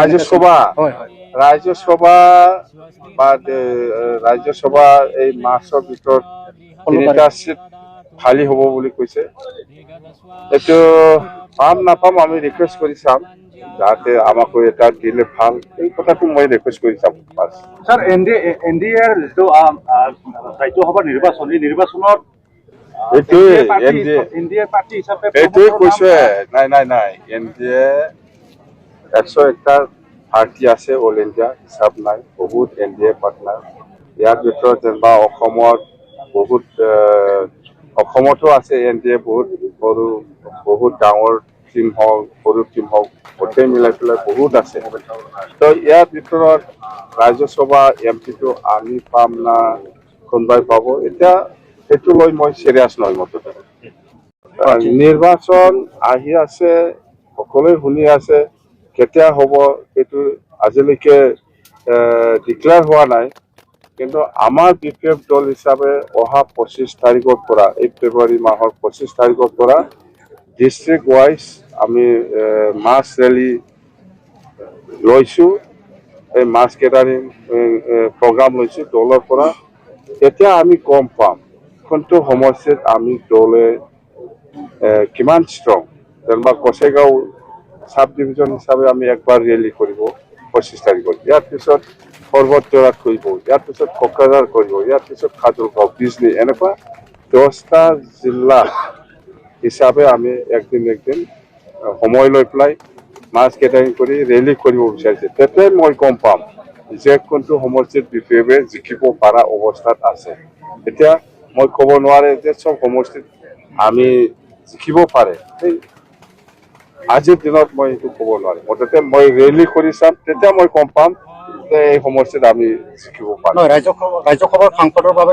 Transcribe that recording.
ৰাজ্যসভা ৰাজ্যসভা বা ৰাজ্যসভা এই মাৰ্চৰ ভিতৰত 3টা সিট খালী হ'ব বুলি কৈছে। এইটো পাম নাপাম আমি ৰিকুৱেষ্ট কৰি চাম, যাতে আমাকো এটা দিলে ভাল, এই কথাটো মই ৰিকুৱেষ্ট কৰি চাম। স্যাৰ এনডিএৰ যিটো ৰাজ্যসভা নিৰ্বাচনত এনডিএ পাৰ্টি হিচাপে এইটোৱে কৈছে। নাই এনডিএ 101টা পাৰ্টি আছে, অল ইণ্ডিয়া হিচাপ নাই, বহুত এনডিএ পাৰ্টনাৰ। ইয়াৰ ভিতৰত যেনিবা অসমতো আছে এনডিএ বহুত ডাঙৰ টিম হওক, সৰু টিম হওক, গোটেই মিলাই পেলাই বহুত আছে। তো ইয়াৰ ভিতৰত ৰাজ্যসভা এমপিটো আমি পাম না কোনোবাই পাব, এতিয়া সেইটো লৈ মই চিৰিয়াছ নহয়। মতে নিৰ্বাচন আহি আছে, সকলোৱে শুনি আছে, কেতিয়া হ'ব সেইটো আজিলৈকে ডিক্লেয়াৰ হোৱা নাই। কিন্তু আমাৰ বিপিএফ দল হিচাপে অহা 25 তাৰিখৰ পৰা, এই ফেব্ৰুৱাৰী মাহৰ 25 তাৰিখৰ পৰা ডিষ্ট্ৰিক্ট ৱাইজ আমি মাছ ৰেলী লৈছোঁ, এই মাছ কেটাৰিং প্ৰগ্ৰাম লৈছোঁ দলৰ পৰা। তেতিয়া আমি গম পাম কোনটো সমষ্টিত আমি দলে কিমান ষ্ট্ৰং। যেনিবা কচেগাঁও সাব ডিভিজন হিচাপে আমি একবাৰ ৰেলী কৰিব 25 তাৰিখত, ইয়াৰ পিছত পৰ্বতজোৰাত কৰিব, ইয়াৰ পিছত কোকৰাঝাৰ কৰিব, ইয়াৰ পিছত খাজুলগাঁও, বিজনী, এনেকুৱা 10টা জিলা হিচাপে আমি একদিন সময় লৈ পেলাই মাছ কেটাৰিং কৰি ৰেলী কৰিব বিচাৰিছে। তেতিয়াই মই গম পাম যে কোনটো সমষ্টিত বিপিএফে জিকিব পৰা অৱস্থাত আছে। এতিয়া মই ক'ব নোৱাৰে যে চব সমষ্টিত আমি জিকিব পাৰে, আজিৰ দিনত মই এইটো ক'ব নোৱাৰিম। মুঠতে মই ৰেলী কৰি চাম, তেতিয়া মই গম পাম যে এই সমষ্টিত আমি জিকিব পাৰিম। ৰাজ্যসভাৰ সাংসদৰ বাবে